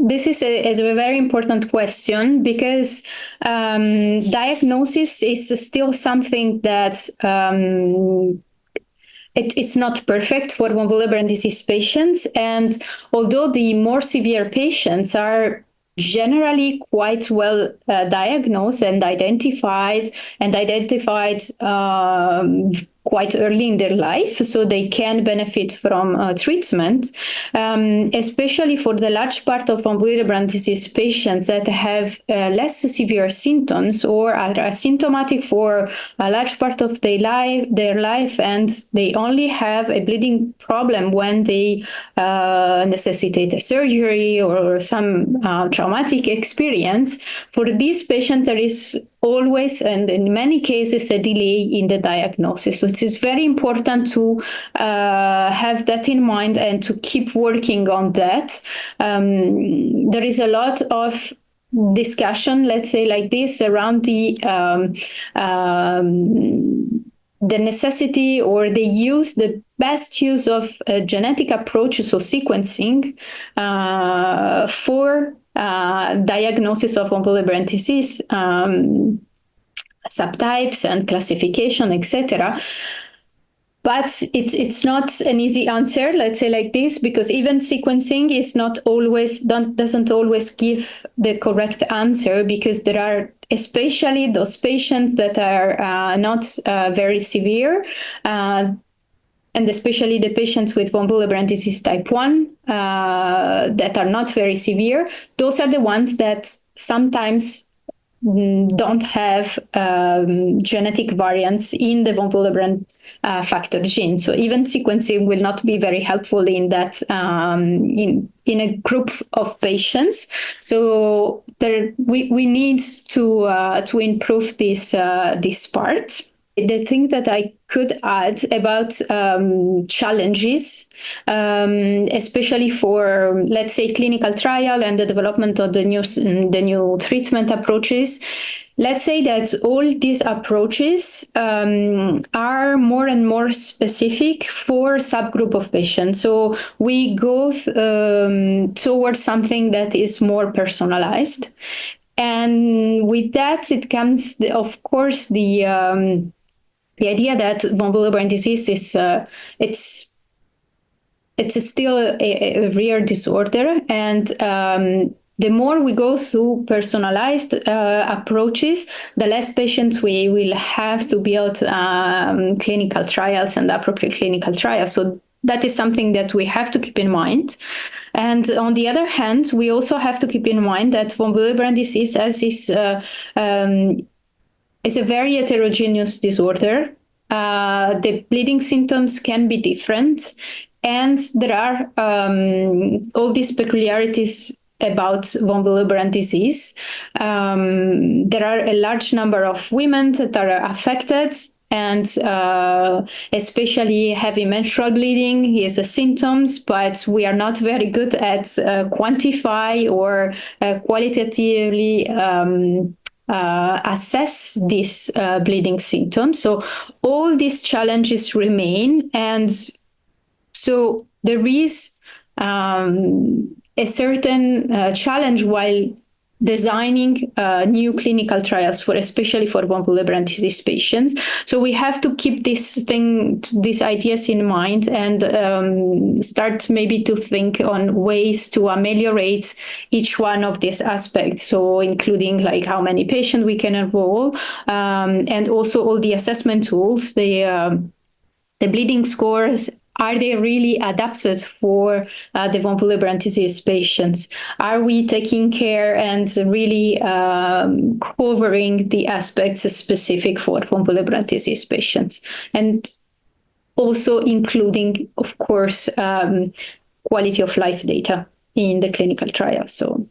This is a very important question because diagnosis is still something that it's not perfect for von Willebrand disease patients. And although the more severe patients are generally quite well diagnosed and identified quite early in their life, so they can benefit from treatment, especially for the large part of von Willebrand disease patients that have less severe symptoms or are asymptomatic for a large part of their life, and they only have a bleeding problem when they necessitate a surgery or some traumatic experience. For these patients, there is always, and in many cases, a delay in the diagnosis. So it is very important to have that in mind and to keep working on that. There is a lot of discussion, let's say like this, around the necessity or the best use of genetic approaches, so sequencing, for diagnosis of von Willebrand disease, subtypes and classification, etc. But it's not an easy answer, let's say like this, because even sequencing is doesn't always give the correct answer, because there are especially those patients that are not very severe, and especially the patients with von Willebrand disease type 1 that are not very severe. Those are the ones that sometimes don't have genetic variants in the von Willebrand factor gene. So even sequencing will not be very helpful in that in a group of patients. So we need to improve this part. The thing that I could add about challenges, especially for, let's say, clinical trial and the development of the new treatment approaches, let's say that all these approaches are more and more specific for subgroup of patients. So we go towards something that is more personalized. And with that, it comes, of course, the idea that von Willebrand disease is it's still a rare disorder, and the more we go through personalized approaches, the less patients we will have to build clinical trials and appropriate clinical trials. So that is something that we have to keep in mind. And on the other hand, we also have to keep in mind that von Willebrand disease is a very heterogeneous disorder. The bleeding symptoms can be different, and there are all these peculiarities about von Willebrand disease. There are a large number of women that are affected, and especially heavy menstrual bleeding is a symptoms, but we are not very good at quantify or qualitatively assess these bleeding symptoms. So all these challenges remain, and so there is a certain challenge while designing new clinical trials especially for von Willebrand disease patients. So we have to keep these ideas in mind and start maybe to think on ways to ameliorate each one of these aspects. So including like how many patients we can enroll, and also all the assessment tools, the bleeding scores. Are they really adapted for the von Willebrand disease patients? Are we taking care and really covering the aspects specific for von Willebrand disease patients? And also including, of course, quality of life data in the clinical trial. So